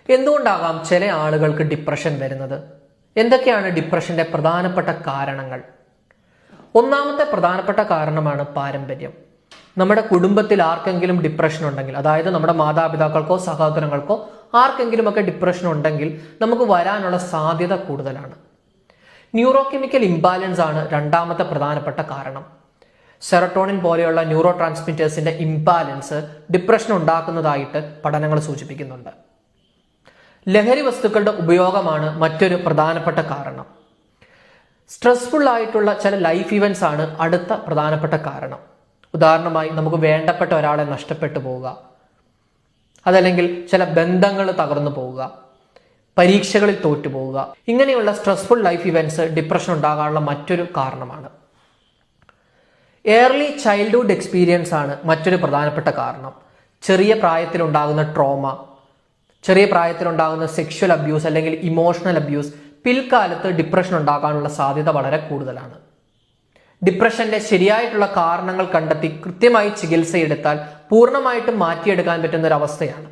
എന്തുകൊണ്ടാകാം ചില ആളുകൾക്ക് ഡിപ്രഷൻ വരുന്നത്? എന്തൊക്കെയാണ് ഡിപ്രഷന്റെ പ്രധാനപ്പെട്ട കാരണങ്ങൾ? ഒന്നാമത്തെ പ്രധാനപ്പെട്ട കാരണമാണ് പാരമ്പര്യം. നമ്മുടെ കുടുംബത്തിൽ ആർക്കെങ്കിലും ഡിപ്രഷൻ ഉണ്ടെങ്കിൽ, അതായത് നമ്മുടെ മാതാപിതാക്കൾക്കോ സഹോദരങ്ങൾക്കോ ആർക്കെങ്കിലുമൊക്കെ ഡിപ്രഷൻ ഉണ്ടെങ്കിൽ നമുക്ക് വരാനുള്ള സാധ്യത കൂടുതലാണ്. ന്യൂറോ കെമിക്കൽ ഇംബാലൻസ് ആണ് രണ്ടാമത്തെ പ്രധാനപ്പെട്ട കാരണം. സെറട്ടോണിൻ പോലെയുള്ള ന്യൂറോ ട്രാൻസ്മിറ്റേഴ്സിന്റെ ഇംബാലൻസ് ഡിപ്രഷൻ ഉണ്ടാക്കുന്നതായിട്ട് പഠനങ്ങൾ സൂചിപ്പിക്കുന്നുണ്ട്. ലഹരി വസ്തുക്കളുടെ ഉപയോഗമാണ് മറ്റൊരു പ്രധാനപ്പെട്ട കാരണം. സ്ട്രെസ്ഫുൾ ആയിട്ടുള്ള ചില ലൈഫ് ഇവന്റ്സ് ആണ് അടുത്ത പ്രധാനപ്പെട്ട കാരണം. ഉദാഹരണമായി നമുക്ക് വേണ്ടപ്പെട്ട ഒരാളെ നഷ്ടപ്പെട്ടു പോവുക, അതല്ലെങ്കിൽ ചില ബന്ധങ്ങൾ തകർന്നു പോവുക, പരീക്ഷകളിൽ തോറ്റുപോവുക. ഇങ്ങനെയുള്ള സ്ട്രെസ്ഫുൾ ലൈഫ് ഇവന്റ്സ് ഡിപ്രഷൻ ഉണ്ടാകാനുള്ള മറ്റൊരു കാരണമാണ്. ഏർലി ചൈൽഡ്ഹുഡ് എക്സ്പീരിയൻസ് ആണ് മറ്റൊരു പ്രധാനപ്പെട്ട കാരണം. ചെറിയ പ്രായത്തിലുണ്ടാകുന്ന ട്രോമ, ചെറിയ പ്രായത്തിലുണ്ടാകുന്ന സെക്ഷൽ അബ്യൂസ് അല്ലെങ്കിൽ ഇമോഷണൽ അബ്യൂസ് പിൽക്കാലത്ത് ഡിപ്രഷൻ ഉണ്ടാകാനുള്ള സാധ്യത വളരെ കൂടുതലാണ്. ഡിപ്രഷന്റെ ശരിയായിട്ടുള്ള കാരണങ്ങൾ കണ്ടെത്തി കൃത്യമായി ചികിത്സയെടുത്താൽ പൂർണ്ണമായിട്ടും മാറ്റിയെടുക്കാൻ പറ്റുന്ന ഒരു അവസ്ഥയാണ്.